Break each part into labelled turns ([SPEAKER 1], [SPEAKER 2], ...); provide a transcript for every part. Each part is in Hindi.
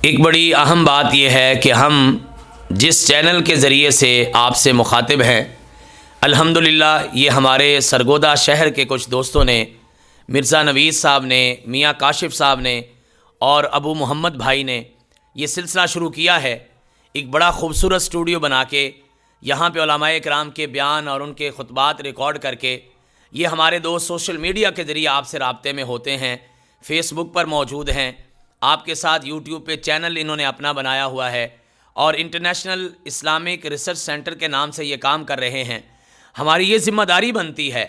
[SPEAKER 1] एक बड़ी अहम बात यह है कि हम जिस चैनल के ज़रिए से आपसे मुखातिब हैं, अल्हम्दुलिल्लाह ये हमारे सरगोदा शहर के कुछ दोस्तों ने, मिर्ज़ा नवीद साहब ने, मियाँ काशिफ़ साहब ने और अबू मोहम्मद भाई ने ये सिलसिला शुरू किया है। एक बड़ा ख़ूबसूरत स्टूडियो बना के यहाँ पे उलमाए किराम के बयान और उनके खुतबात रिकॉर्ड करके ये हमारे दोस्त सोशल मीडिया के ज़रिए आपसे राब्ते में होते हैं, फ़ेसबुक पर मौजूद हैं, आपके साथ यूट्यूब पे चैनल इन्होंने अपना बनाया हुआ है और इंटरनेशनल इस्लामिक रिसर्च सेंटर के नाम से ये काम कर रहे हैं। हमारी ये ज़िम्मेदारी बनती है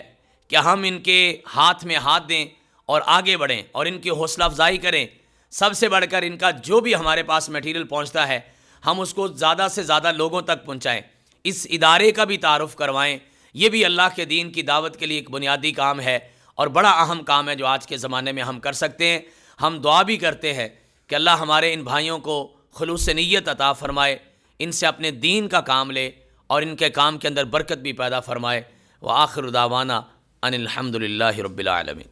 [SPEAKER 1] कि हम इनके हाथ में हाथ दें और आगे बढ़ें और इनकी हौसला अफजाई करें। सबसे बढ़कर इनका जो भी हमारे पास मटीरियल पहुंचता है हम उसको ज़्यादा से ज़्यादा लोगों तक पहुंचाएं, इस इदारे का भी तारुफ़ करवाएं। ये भी अल्लाह के दीन की दावत के लिए एक बुनियादी काम है और बड़ा अहम काम है जो आज के ज़माने में हम कर सकते हैं। हम दुआ भी करते हैं कि अल्लाह हमारे इन भाइयों को खुलूस नीयत अता फ़रमाए, इनसे अपने दीन का काम ले और इनके काम के अंदर बरकत भी पैदा फ़रमाए। व आखिर दावाना अनिल हम्दुलिल्लाहि रब्बिल आलमीन।